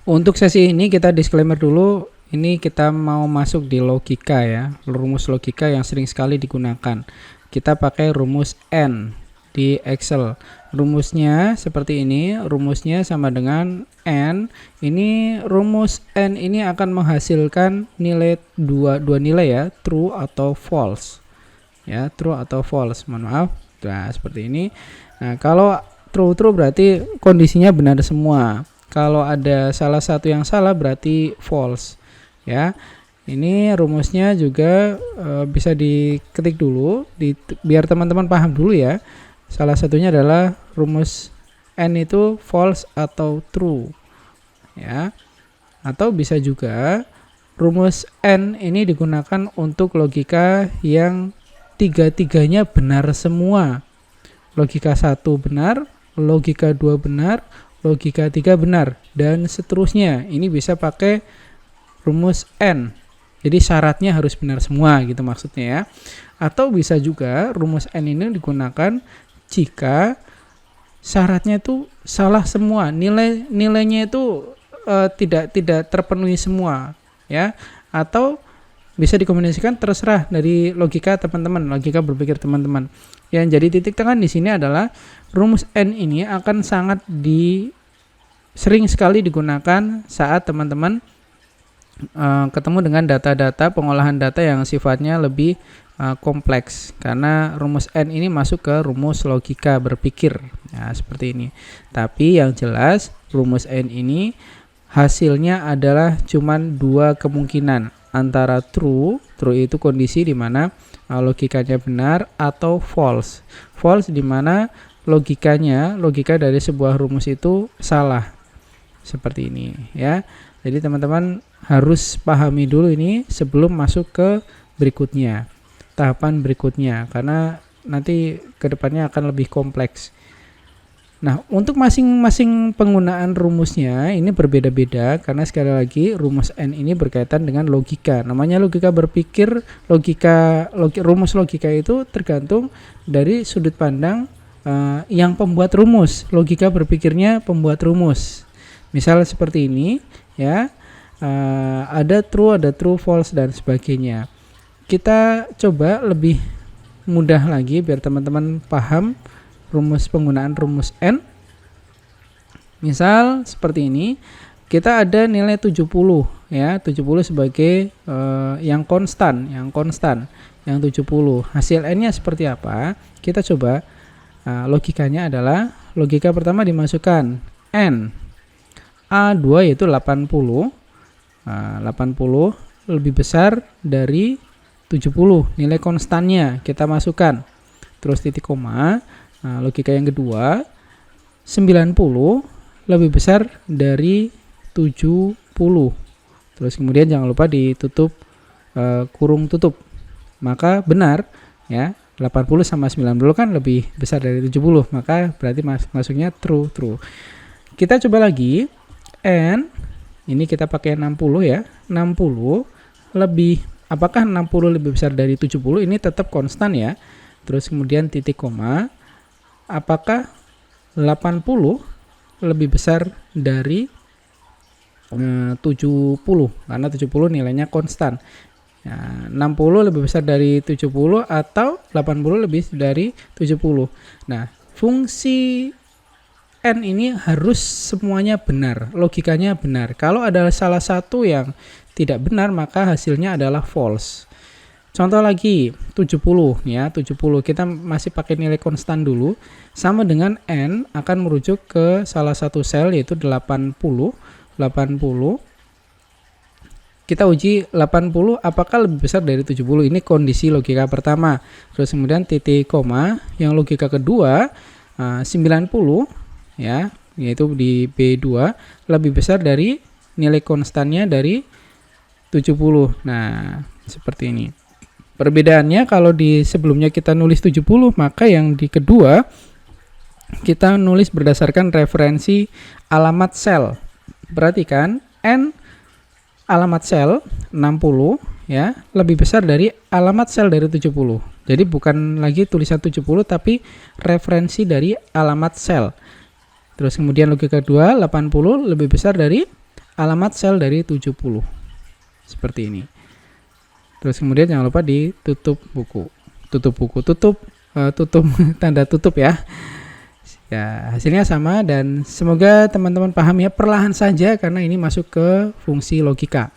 Untuk sesi ini kita disclaimer dulu, ini kita mau masuk di logika ya, rumus logika yang sering sekali digunakan. Kita pakai rumus N di Excel. Rumusnya seperti ini, rumusnya sama dengan N. Ini rumus N ini akan menghasilkan nilai dua nilai ya, true atau false. Ya, true atau false, mohon maaf. Nah, seperti ini. Nah, kalau true berarti kondisinya benar semua. Kalau ada salah satu yang salah berarti false. Ya. Ini rumusnya juga bisa diketik dulu biar teman-teman paham dulu ya. Salah satunya adalah rumus N itu false atau true. Ya. Atau bisa juga rumus N ini digunakan untuk logika yang tiga-tiganya benar semua. Logika 1 benar, logika 2 benar, logika 3 benar, dan seterusnya. Ini bisa pakai rumus N. Jadi syaratnya harus benar semua gitu maksudnya ya. Atau bisa juga rumus N ini digunakan jika syaratnya itu salah semua, nilainya itu tidak terpenuhi semua ya. Atau bisa dikombinasikan terserah dari logika teman-teman, logika berpikir teman-teman. Yang jadi titik tekan di sini adalah rumus N ini akan sangat sering sekali digunakan saat teman-teman ketemu dengan data-data, pengolahan data yang sifatnya lebih kompleks, karena rumus N ini masuk ke rumus logika berpikir ya, seperti ini. Tapi yang jelas rumus N ini hasilnya adalah cuman dua kemungkinan, antara true itu kondisi di mana logikanya benar, atau false di mana logika dari sebuah rumus itu salah, seperti ini ya. Jadi teman-teman harus pahami dulu ini sebelum masuk ke berikutnya, tahapan berikutnya, karena nanti kedepannya akan lebih kompleks. Nah, untuk masing-masing penggunaan rumusnya ini berbeda-beda, karena sekali lagi rumus N ini berkaitan dengan logika. Namanya logika berpikir, rumus logika itu tergantung dari sudut pandang yang pembuat rumus. Logika berpikirnya pembuat rumus. Misal seperti ini ya. Ada true, false, dan sebagainya. Kita coba lebih mudah lagi biar teman-teman paham penggunaan rumus N. Misal seperti ini, kita ada nilai 70 ya, 70 sebagai yang konstan, yang 70. Hasil N-nya seperti apa? Kita coba logikanya adalah logika pertama dimasukkan N A2 yaitu 80. 80 lebih besar dari 70, nilai konstannya kita masukkan, terus titik koma. Logika yang kedua, 90 lebih besar dari 70, terus kemudian jangan lupa ditutup kurung tutup, maka benar ya. 80 sama 90 kan lebih besar dari 70, maka berarti masuknya true. Kita coba lagi, N ini kita pakai 60 ya. 60 lebih, apakah 60 lebih besar dari 70? Ini tetap konstan ya. Terus kemudian titik koma. Apakah 80 lebih besar dari 70? Karena 70 nilainya konstan. Ya, 60 lebih besar dari 70 atau 80 lebih dari 70. Nah, fungsi N ini harus semuanya benar, logikanya benar. Kalau ada salah satu yang tidak benar, maka hasilnya adalah false. Contoh lagi, 70 ya, 70 kita masih pakai nilai konstan dulu, sama dengan N akan merujuk ke salah satu sel yaitu 80. Kita uji 80 apakah lebih besar dari 70, ini kondisi logika pertama. Terus kemudian titik koma, yang logika kedua 90 ya, yaitu di B2 lebih besar dari nilai konstannya dari 70. Nah, seperti ini. Perbedaannya kalau di sebelumnya kita nulis 70, maka yang di kedua kita nulis berdasarkan referensi alamat sel. Perhatikan, N alamat sel 60 ya, lebih besar dari alamat sel dari 70. Jadi bukan lagi tulisan 70 tapi referensi dari alamat sel. Terus kemudian logika kedua, 80 lebih besar dari alamat sel dari 70 seperti ini. Terus kemudian jangan lupa ditutup buku, tutup tanda tutup ya. Ya, hasilnya sama dan semoga teman-teman paham ya, perlahan saja karena ini masuk ke fungsi logika.